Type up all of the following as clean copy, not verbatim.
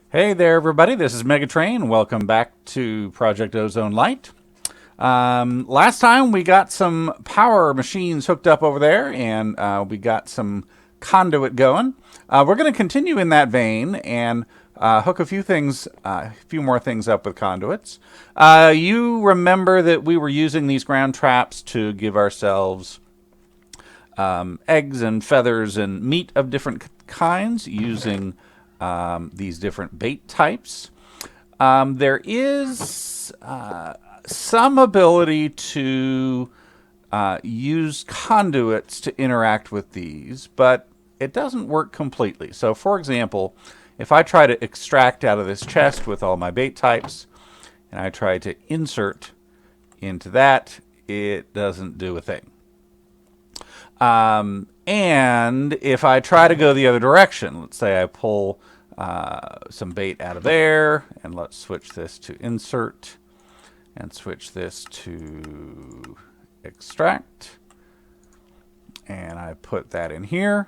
Hey there, everybody. This is MegaTrain. Welcome back to Project Ozone LIte. Last time we got some power machines hooked up over there, and we got some conduit going. We're going to continue in that vein and hook a few more things up with conduits. You remember that we were using these ground traps to give ourselves eggs and feathers and meat of different kinds using these different bait types. There is some ability to use conduits to interact with these, but it doesn't work completely. So, for example, if I try to extract out of this chest with all my bait types, and I try to insert into that, it doesn't do a thing. And if I try to go the other direction, let's say I pull some bait out of there, and let's switch this to insert, and switch this to extract, and I put that in here,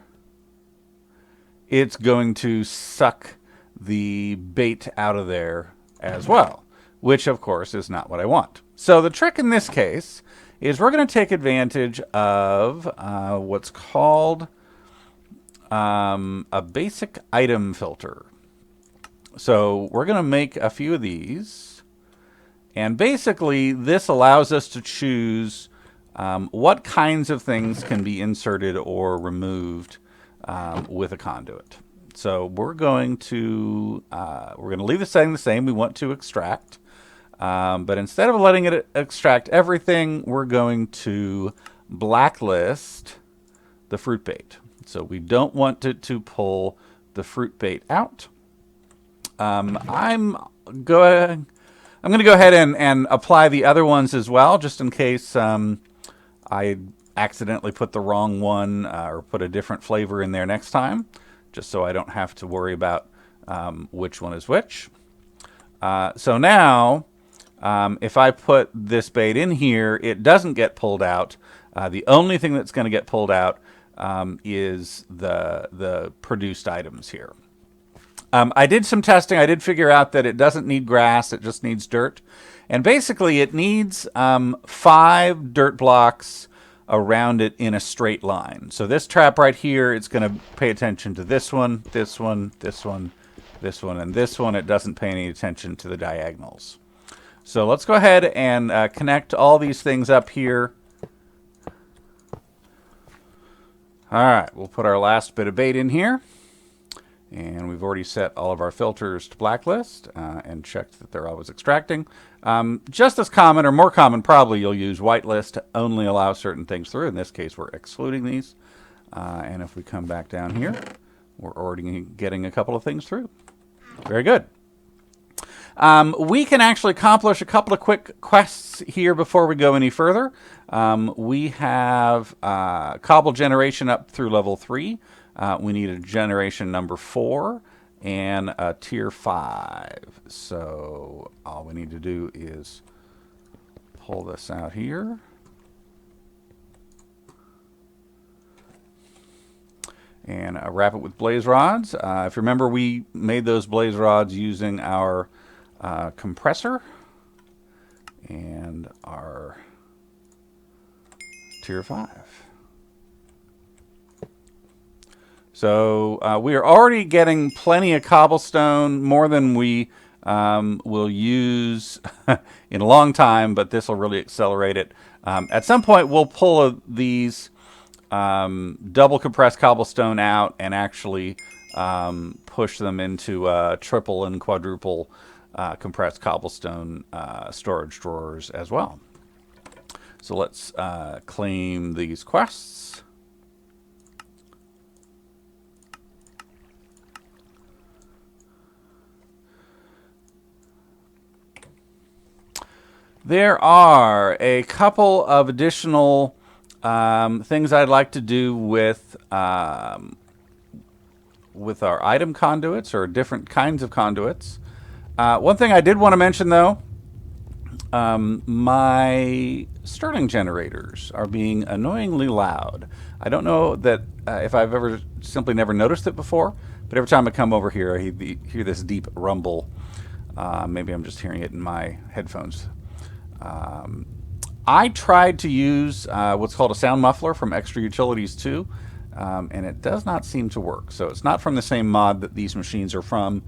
it's going to suck the bait out of there as well, which of course is not what I want. So the trick in this case is we're going to take advantage of what's called a basic item filter. So we're going to make a few of these, and basically this allows us to choose what kinds of things can be inserted or removed with a conduit. So we're going to leave the setting the same. We want to extract. But instead of letting it extract everything, we're going to blacklist the fruit bait. So we don't want it to pull the fruit bait out. I'm going to go ahead and apply the other ones as well, just in case I accidentally put the wrong one or put a different flavor in there next time, just so I don't have to worry about which one is which. So now, if I put this bait in here, it doesn't get pulled out. The only thing that's going to get pulled out is the produced items here. I did some testing. I did figure out that it doesn't need grass. It just needs dirt. And basically, it needs 5 dirt blocks around it in a straight line. So this trap right here, it's going to pay attention to this one, this one, this one, this one, and this one. It doesn't pay any attention to the diagonals. So let's go ahead and connect all these things up here. All right, we'll put our last bit of bait in here. And we've already set all of our filters to blacklist and checked that they're always extracting. Just as common, or more common probably, you'll use whitelist to only allow certain things through. In this case, we're excluding these. And if we come back down here, we're already getting a couple of things through. Very good. We can actually accomplish a couple of quick quests here before we go any further. We have Cobblestone Generation up through level 3. We need a generation number 4 and a tier 5. So all we need to do is pull this out here. And wrap it with blaze rods. If you remember, we made those blaze rods using our compressor and our tier 5. So we are already getting plenty of cobblestone, more than we will use in a long time, but this will really accelerate it. At some point, we'll pull these double compressed cobblestone out and actually push them into triple and quadruple compressed cobblestone storage drawers as well. So let's claim these quests. There are a couple of additional things I'd like to do with our item conduits, or different kinds of conduits. One thing I did want to mention, though, my Stirling generators are being annoyingly loud. I don't know that if I've ever simply never noticed it before, but every time I come over here, I hear this deep rumble. Maybe I'm just hearing it in my headphones. I tried to use what's called a sound muffler from Extra Utilities 2, and it does not seem to work. So it's not from the same mod that these machines are from.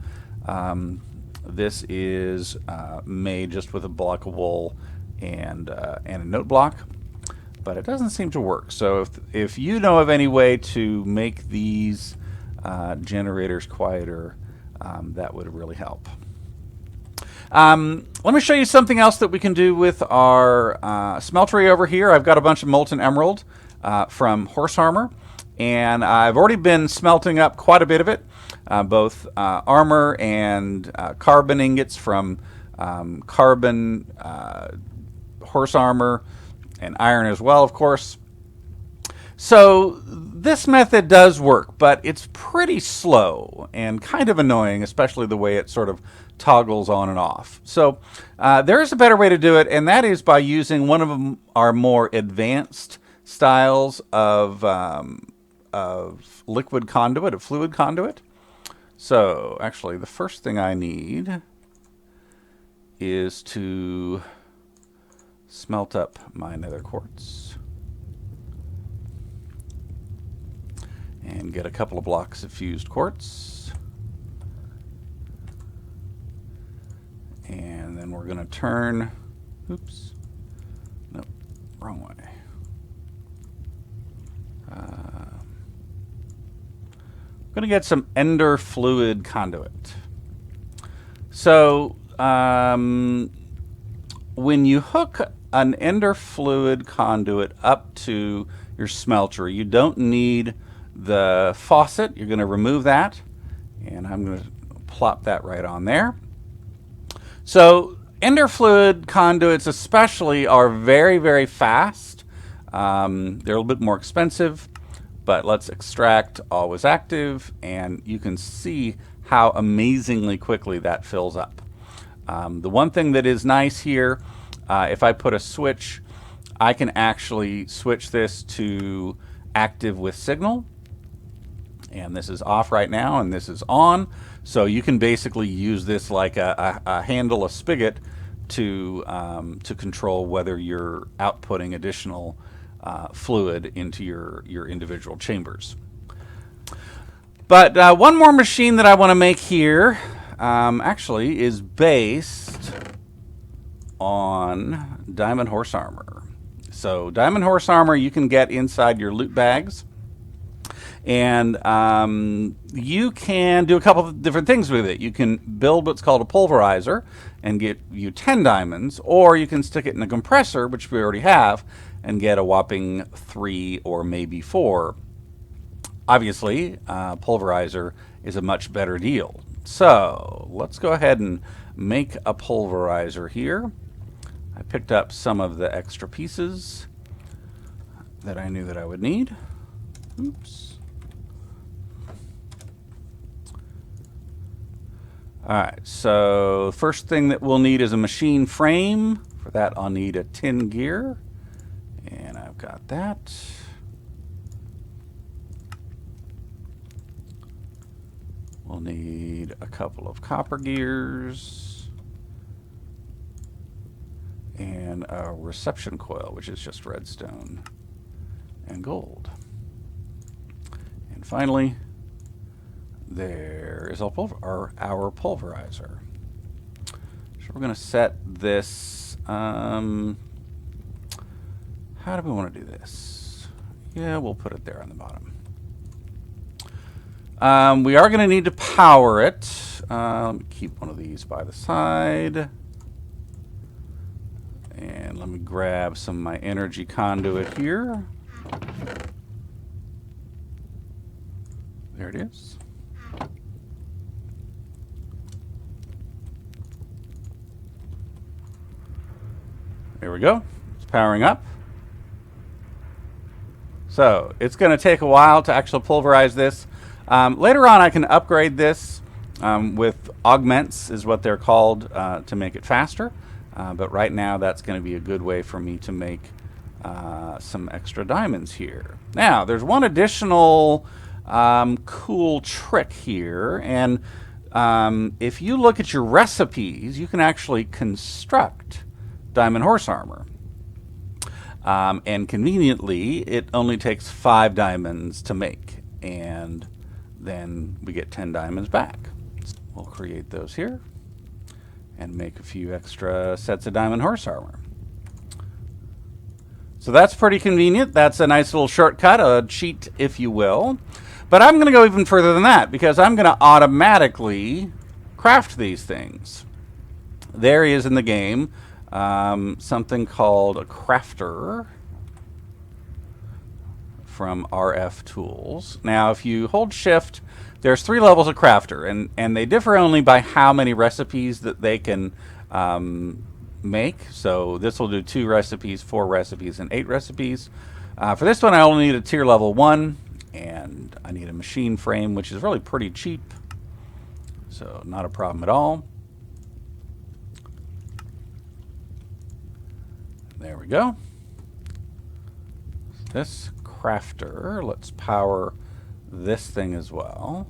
This is made just with a block of wool and a note block, but it doesn't seem to work. So if you know of any way to make these generators quieter, that would really help. Let me show you something else that we can do with our smeltery over here. I've got a bunch of molten emerald from horse armor, and I've already been smelting up quite a bit of it, both armor and carbon ingots from carbon, horse armor, and iron as well, of course. So this method does work, but it's pretty slow and kind of annoying, especially the way it sort of toggles on and off. So there is a better way to do it, and that is by using one of our more advanced styles of liquid conduit, of fluid conduit. So actually, the first thing I need is to smelt up my nether quartz and get a couple of blocks of fused quartz. And then we're going to turn, oops, nope, wrong way. I'm going to get some ender fluid conduit. So when you hook an ender fluid conduit up to your smelter, you don't need the faucet. You're going to remove that, and I'm going to plop that right on there. So ender fluid conduits especially are very, very fast. They're a little bit more expensive, but let's extract always active, and you can see how amazingly quickly that fills up. The one thing that is nice here, if I put a switch, I can actually switch this to active with signal. And this is off right now, and this is on. So you can basically use this like a handle, a spigot, to control whether you're outputting additional fluid into your individual chambers. But one more machine that I want to make here actually is based on diamond horse armor. So diamond horse armor you can get inside your loot bags. And you can do a couple of different things with it. You can build what's called a pulverizer and get you 10 diamonds, or you can stick it in a compressor, which we already have, and get a whopping 3 or maybe 4. Obviously, pulverizer is a much better deal. So let's go ahead and make a pulverizer here. I picked up some of the extra pieces that I knew that I would need. Oops. Alright, so first thing that we'll need is a machine frame. For that I'll need a tin gear, and I've got that. We'll need a couple of copper gears and a reception coil, which is just redstone and gold. And finally, there is our pulverizer. So we're going to set this. How do we want to do this? Yeah, we'll put it there on the bottom. We are going to need to power it. Let me keep one of these by the side. And let me grab some of my energy conduit here. There it is. There we go. It's powering up. So it's going to take a while to actually pulverize this. Later on, I can upgrade this with augments, is what they're called, to make it faster. but right now that's going to be a good way for me to make some extra diamonds here. Now, there's one additional cool trick here, and if you look at your recipes, you can actually construct diamond horse armor. And conveniently, it only takes 5 diamonds to make, and then we get 10 diamonds back. So we'll create those here and make a few extra sets of diamond horse armor. So that's pretty convenient. That's a nice little shortcut, a cheat, if you will. But I'm going to go even further than that, because I'm going to automatically craft these things. There is in the game something called a crafter from RF Tools. Now, if you hold shift, there's 3 levels of crafter, and they differ only by how many recipes that they can make. So this will do 2 recipes, 4 recipes, and 8 recipes. For this one, I only need a tier level 1, and I need a machine frame, which is really pretty cheap. So not a problem at all. There we go. This crafter, let's power this thing as well.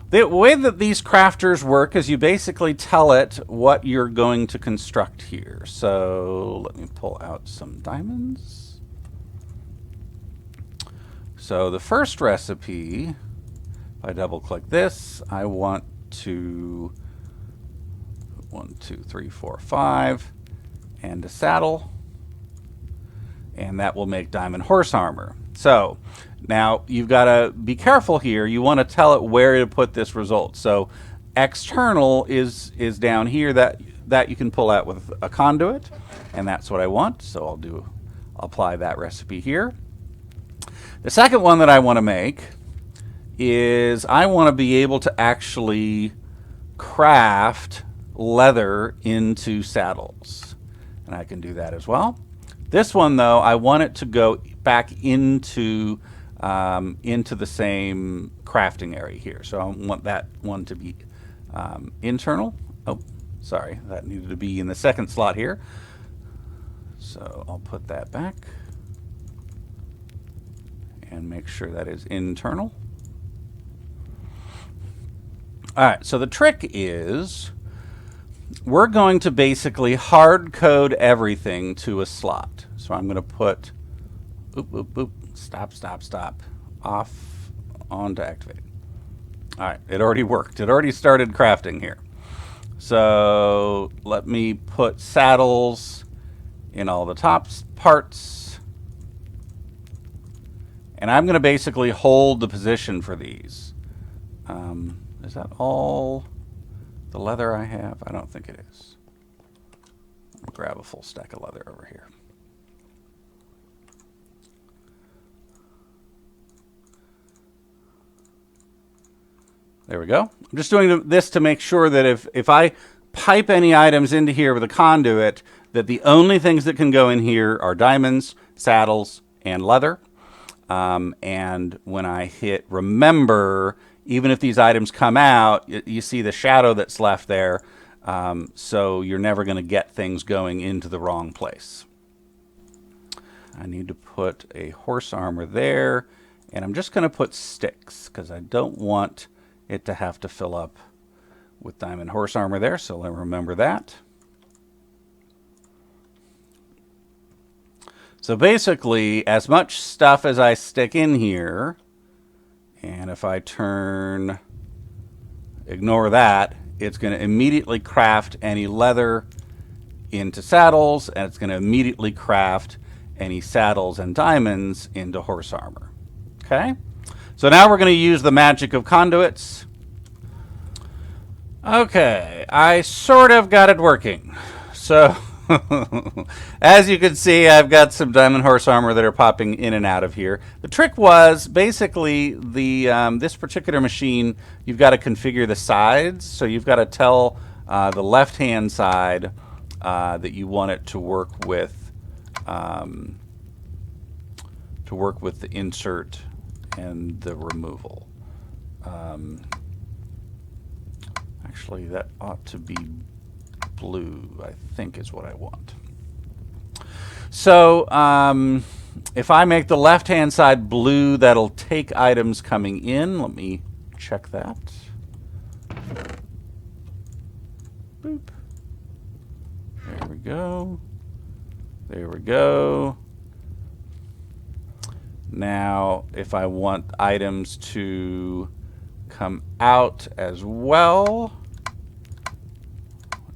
The way that these crafters work is you basically tell it what you're going to construct here. So let me pull out some diamonds. So the first recipe, if I double click this, I want to 1, 2, 3, 4, 5, and a saddle, and that will make diamond horse armor. So now you've got to be careful here. You want to tell it where to put this result. So external is down here, that you can pull out with a conduit, and that's what I want. So I'll apply that recipe here. The second one that I want to make is I want to be able to actually craft leather into saddles, and I can do that as well. This one, though, I want it to go back into the same crafting area here. So I want that one to be internal. Oh, sorry, that needed to be in the second slot here. So I'll put that back and make sure that is internal. All right, so the trick is we're going to basically hard code everything to a slot. So I'm going to put stop, off, on to activate. All right, it already worked. It already started crafting here. So let me put saddles in all the top parts. And I'm going to basically hold the position for these. Is that all the leather I have? I don't think it is. I'll grab a full stack of leather over here. There we go. I'm just doing this to make sure that if I pipe any items into here with a conduit, that the only things that can go in here are diamonds, saddles, and leather. And when I hit remember, even if these items come out, you see the shadow that's left there. So you're never going to get things going into the wrong place. I need to put a horse armor there. And I'm just going to put sticks because I don't want it to have to fill up with diamond horse armor there. So let me remember that. So basically, as much stuff as I stick in here, and if I ignore that, it's going to immediately craft any leather into saddles, and it's going to immediately craft any saddles and diamonds into horse armor. Okay? So now we're going to use the magic of conduits. Okay, I sort of got it working. So as you can see, I've got some diamond horse armor that are popping in and out of here. The trick was basically this particular machine, you've got to configure the sides. So you've got to tell the left-hand side that you want it to work with the insert and the removal. Actually, that ought to be blue, I think is what I want. So if I make the left-hand side blue, that'll take items coming in. Let me check that. Boop. There we go. There we go. Now, if I want items to come out as well,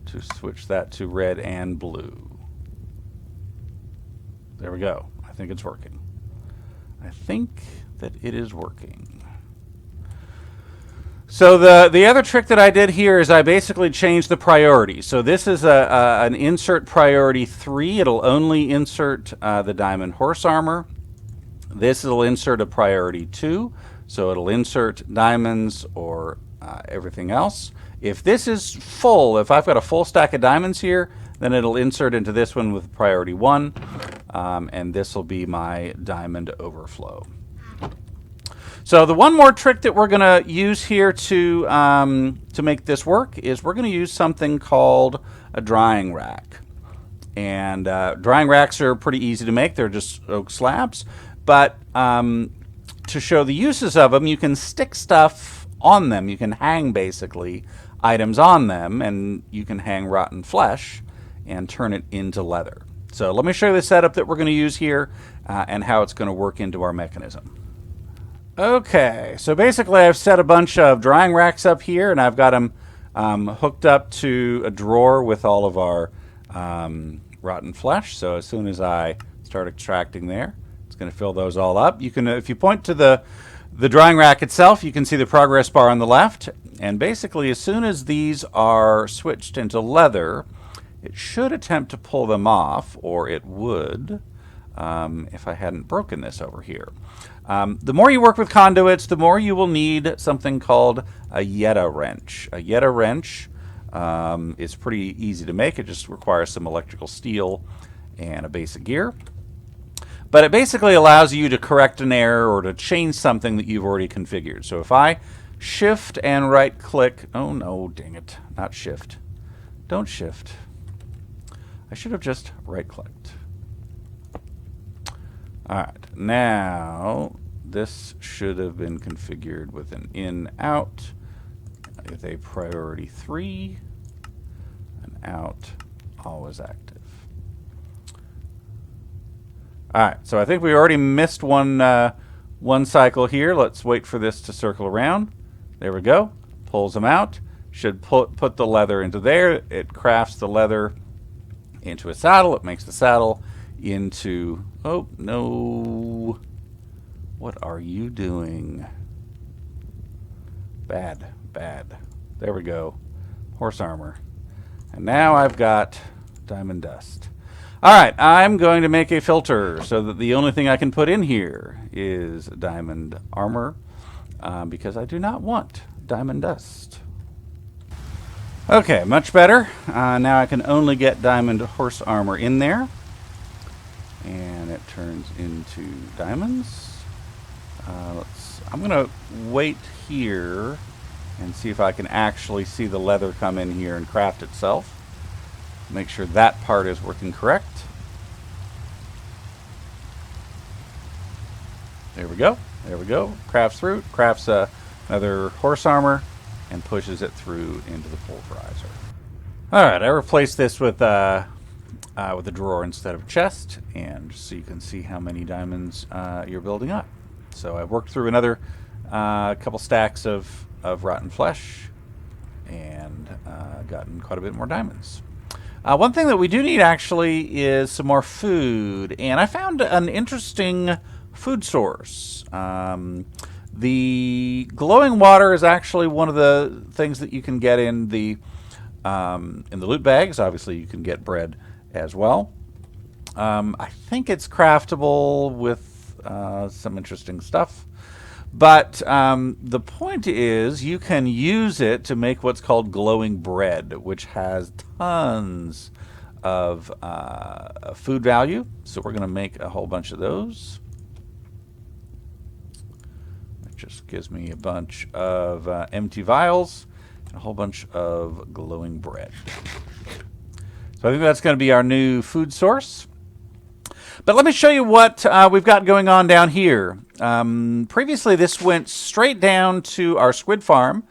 to switch that to red and blue. There we go. I think it's working. I think that it is working. So the other trick that I did here is I basically changed the priority. So this is an insert priority 3. It'll only insert the diamond horse armor. This will insert a priority 2. So it'll insert diamonds or everything else. If this is full, if I've got a full stack of diamonds here, then it'll insert into this one with priority 1. And this will be my diamond overflow. So the one more trick that we're going to use here to make this work is we're going to use something called a drying rack. And drying racks are pretty easy to make. They're just oak slabs. But to show the uses of them, you can stick stuff on them. You can hang, basically, items on them. And you can hang rotten flesh and turn it into leather. So let me show you the setup that we're going to use here and how it's going to work into our mechanism. Okay, so basically I've set a bunch of drying racks up here, and I've got them hooked up to a drawer with all of our rotten flesh. So as soon as I start extracting there, it's going to fill those all up. You can, if you point to the drying rack itself, you can see the progress bar on the left. And basically, as soon as these are switched into leather, it should attempt to pull them off, or it would if I hadn't broken this over here. The more you work with conduits, the more you will need something called a Yeta wrench. A Yeta wrench is pretty easy to make. It just requires some electrical steel and a basic gear. But it basically allows you to correct an error or to change something that you've already configured. So if I shift and right click, oh no, dang it, not shift. Don't shift. I should have just right clicked. Alright, now this should have been configured with an in out with a priority 3, an out, always active. Alright, so I think we already missed one cycle here. Let's wait for this to circle around. There we go. Pulls them out. Should put the leather into there. It crafts the leather into a saddle. It makes the saddle into... Oh, no. What are you doing? Bad, bad. There we go. Horse armor. And now I've got diamond dust. Alright, I'm going to make a filter so that the only thing I can put in here is diamond armor because I do not want diamond dust. Okay, much better. Now I can only get diamond horse armor in there. And it turns into diamonds. I'm going to wait here and see if I can actually see the leather come in here and craft itself. Make sure that part is working correct. There we go. There we go. Crafts through. Crafts another horse armor and pushes it through into the pulverizer. All right, I replaced this with a drawer instead of a chest, and just so you can see how many diamonds you're building up. So I've worked through another couple stacks of rotten flesh and gotten quite a bit more diamonds. One thing that we do need actually is some more food, and I found an interesting food source. The glowing water is actually one of the things that you can get in the loot bags. Obviously, you can get bread as well. I think it's craftable with some interesting stuff. But the point is you can use it to make what's called glowing bread, which has tons of food value. So we're going to make a whole bunch of those. It just gives me a bunch of empty vials and a whole bunch of glowing bread. So I think that's going to be our new food source. But let me show you what we've got going on down here. Previously, this went straight down to our squid farm.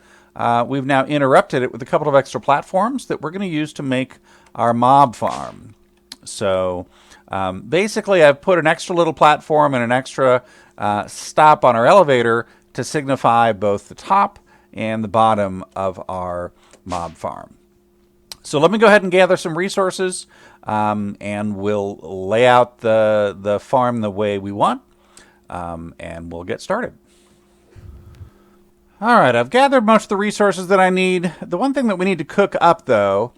We've now interrupted it with a couple of extra platforms that we're going to use to make our mob farm. So basically, I've put an extra little platform and an extra stop on our elevator to signify both the top and the bottom of our mob farm. So let me go ahead and gather some resources, and we'll lay out the farm the way we want, and we'll get started. All right, I've gathered most of the resources that I need. The one thing that we need to cook up, though,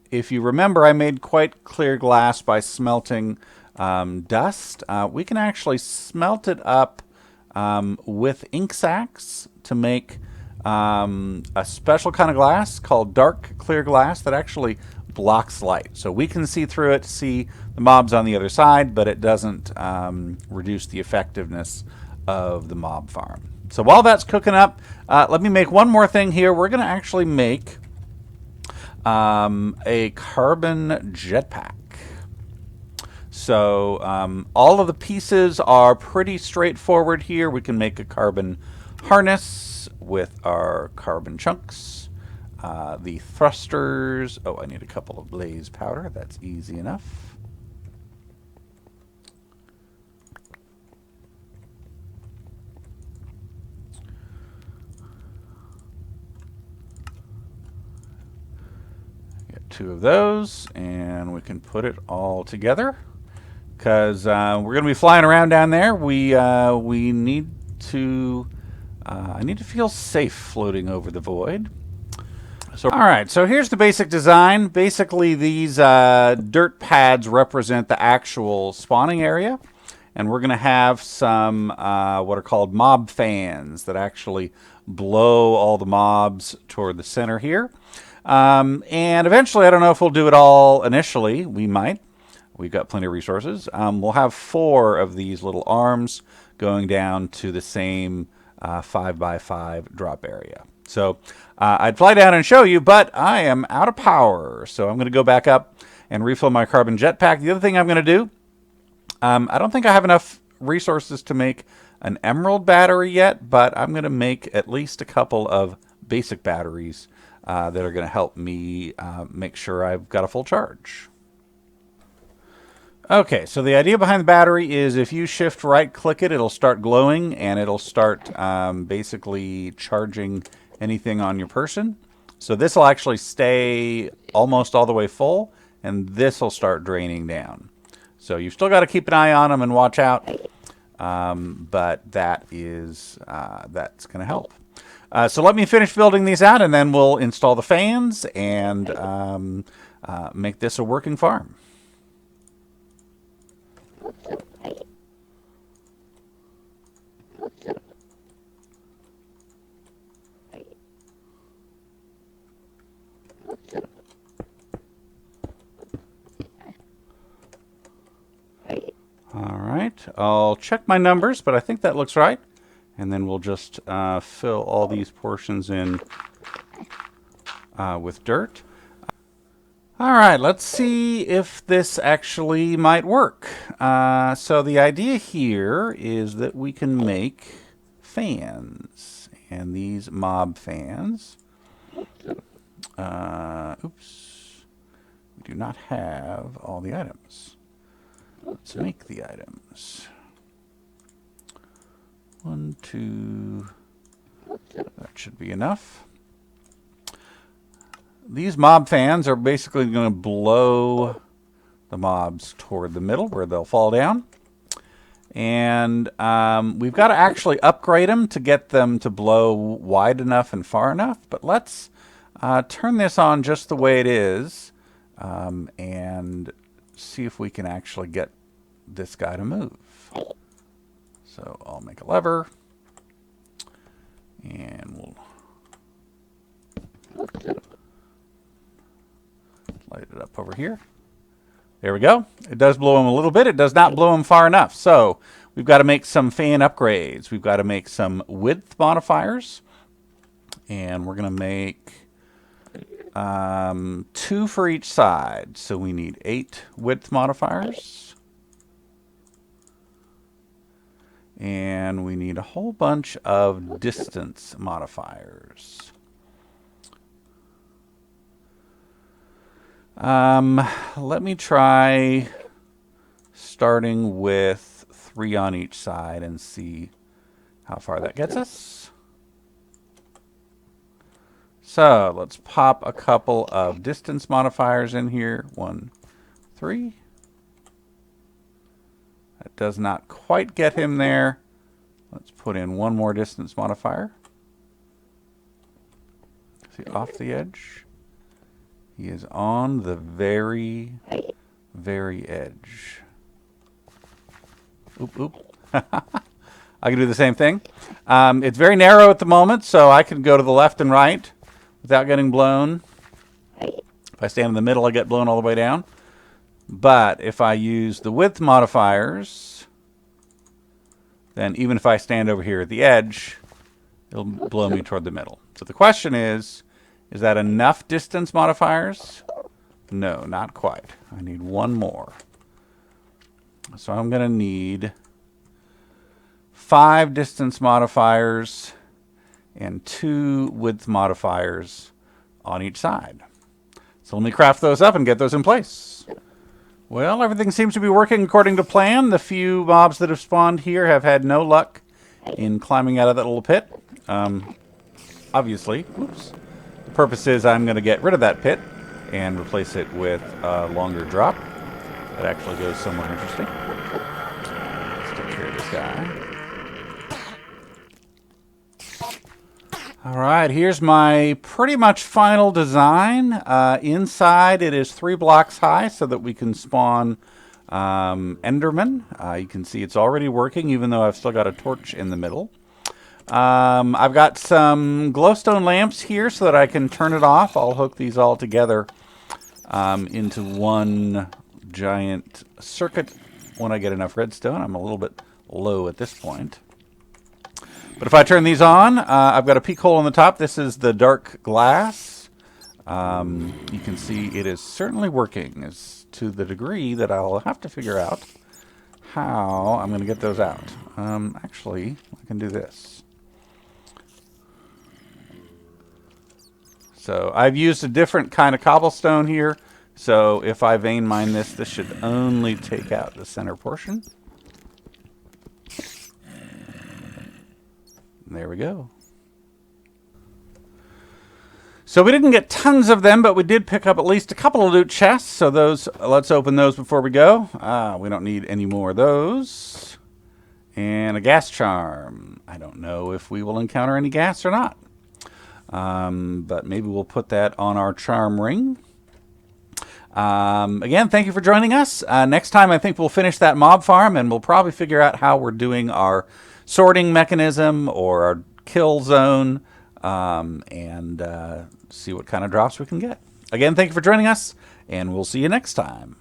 if you remember, I made quite clear glass by smelting dust. We can actually smelt it up with ink sacs to make a special kind of glass called dark clear glass that actually blocks light. So we can see through it, see the mobs on the other side, but it doesn't reduce the effectiveness of the mob farm. So while that's cooking up, let me make one more thing here. We're going to actually make a carbon jetpack. So all of the pieces are pretty straightforward here. We can make a carbon harness with our carbon chunks. The thrusters. Oh, I need a couple of blaze powder. That's easy enough. Get 2 of those, and we can put it all together. Because we're going to be flying around down there. We need to. I need to feel safe floating over the void. So, all right. So here's the basic design. Basically, these dirt pads represent the actual spawning area, and we're going to have some what are called mob fans that actually blow all the mobs toward the center here. And eventually, I don't know if we'll do it all initially. We might. We've got plenty of resources. We'll have 4 of these little arms going down to the same 5x5 drop area. So I'd fly down and show you, but I am out of power. So I'm going to go back up and refill my carbon jetpack. The other thing I'm going to do, I don't think I have enough resources to make an emerald battery yet, but I'm going to make at least a couple of basic batteries that are going to help me make sure I've got a full charge. Okay, so the idea behind the battery is if you shift right-click it, it'll start glowing, and it'll start basically charging anything on your person. So this will actually stay almost all the way full, and this will start draining down. So you've still got to keep an eye on them and watch out, but that is that's going to help. So let me finish building these out, and then we'll install the fans and make this a working farm. All right, I'll check my numbers, but I think that looks right. And then we'll just fill all these portions in with dirt. All right, let's see if this actually might work. So the idea here is that we can make fans. And these mob fans. Oops. We do not have all the items. Let's make the items. 1, 2. That should be enough. These mob fans are basically going to blow the mobs toward the middle where they'll fall down. And we've got to actually upgrade them to get them to blow wide enough and far enough. But let's turn this on just the way it is and see if we can actually get this guy to move. So I'll make a lever, and we'll light it up over here. There we go. It does blow them a little bit. It does not blow them far enough. So we've got to make some fan upgrades. We've got to make some width modifiers, and we're going to make 2 for each side. So we need 8 width modifiers. And we need a whole bunch of distance modifiers. Let me try starting with 3 on each side and see how far that gets us. So let's pop a couple of distance modifiers in here. 1, 3. That does not quite get him there. Let's put in 1 more distance modifier. See, off the edge. He is on the very, very edge. Oop, oop. I can do the same thing. It's very narrow at the moment, so I can go to the left and right without getting blown. If I stand in the middle, I get blown all the way down. But if I use the width modifiers, then even if I stand over here at the edge, it'll blow me toward the middle. So the question is that enough distance modifiers? No, not quite. I need 1 more. So I'm going to need 5 distance modifiers and 2 width modifiers on each side. So let me craft those up and get those in place. Well, everything seems to be working according to plan. The few mobs that have spawned here have had no luck in climbing out of that little pit. Obviously, oops. The purpose is I'm going to get rid of that pit and replace it with a longer drop. That actually goes somewhere interesting. Let's take care of this guy. All right, here's my pretty much final design. Inside, it is 3 blocks high so that we can spawn Enderman. You can see it's already working, even though I've still got a torch in the middle. I've got some glowstone lamps here so that I can turn it off. I'll hook these all together into one giant circuit when I get enough redstone. I'm a little bit low at this point. But if I turn these on, I've got a peak hole on the top. This is the dark glass. You can see it is certainly working, as to the degree that I'll have to figure out how I'm going to get those out. Actually, I can do this. So I've used a different kind of cobblestone here. So if I vein mine this should only take out the center portion. There we go. So we didn't get tons of them, but we did pick up at least a couple of loot chests. So those, let's open those before we go. We don't need any more of those. And a gas charm. I don't know if we will encounter any gas or not. But maybe we'll put that on our charm ring. Again, thank you for joining us. Next time I think we'll finish that mob farm, and we'll probably figure out how we're doing our sorting mechanism or our kill zone, and see what kind of drops we can get. Again, thank you for joining us, and we'll see you next time.